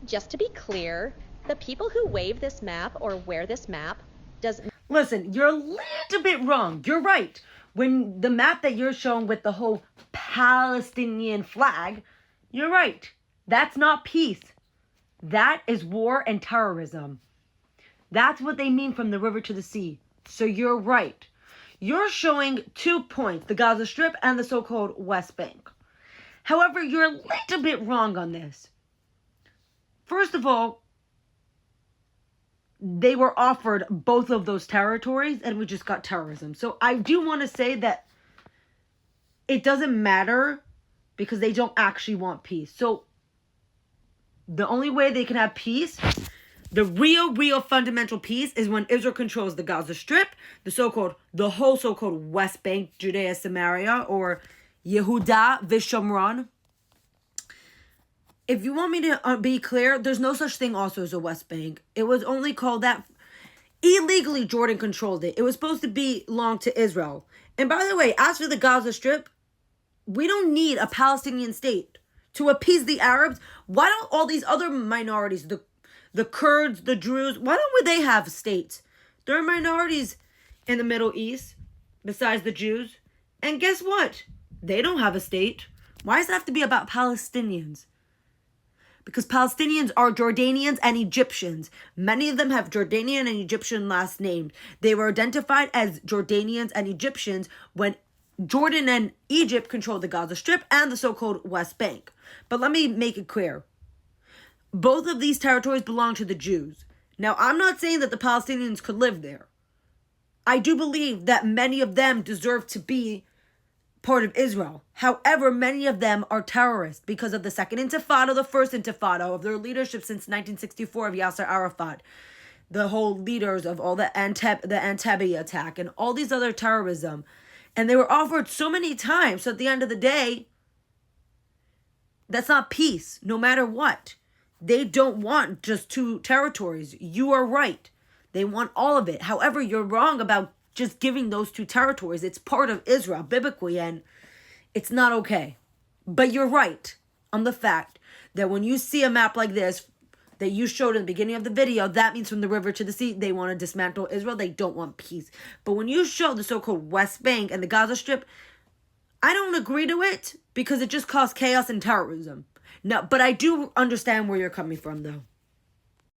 Just to be clear, the people who wave this map or wear this map does... Listen, you're a little bit wrong. You're right. When the map that you're showing with the whole Palestinian flag, you're right. That's not peace. That is war and terrorism. That's what they mean from the river to the sea. So you're right. You're showing 2 points, the Gaza Strip and the so-called West Bank. However, you're a little bit wrong on this. First of all, they were offered both of those territories and we just got terrorism. So I do want to say that it doesn't matter because they don't actually want peace. So the only way they can have peace, the real fundamental peace, is when Israel controls the Gaza Strip, the whole so-called West Bank, Judea, Samaria, or Yehuda Vishomron. If you want me to be clear, there's no such thing also as a West Bank. It was only called that. Illegally, Jordan controlled it. It was supposed to belong to Israel. And by the way, as for the Gaza Strip, we don't need a Palestinian state to appease the Arabs. Why don't all these other minorities, the Kurds, the Druze, why don't they have states? There are minorities in the Middle East besides the Jews. And guess what? They don't have a state. Why does it have to be about Palestinians? Because Palestinians are Jordanians and Egyptians. Many of them have Jordanian and Egyptian last names. They were identified as Jordanians and Egyptians when Jordan and Egypt controlled the Gaza Strip and the so-called West Bank. But let me make it clear. Both of these territories belong to the Jews. Now, I'm not saying that the Palestinians could live there. I do believe that many of them deserve to be part of Israel. However, many of them are terrorists because of the Second Intifada, the First Intifada, of their leadership since 1964 of Yasser Arafat, the whole leaders of all the Entebbe attack and all these other terrorism. And they were offered so many times. So at the end of the day, that's not peace, no matter what. They don't want just 2 territories. You are right. They want all of it. However, you're wrong about just giving those 2 territories. It's part of Israel, biblically, and it's not okay. But you're right on the fact that when you see a map like this that you showed in the beginning of the video, that means from the river to the sea, they want to dismantle Israel. They don't want peace. But when you show the so-called West Bank and the Gaza Strip, I don't agree to it because it just caused chaos and terrorism. No, but I do understand where you're coming from, though.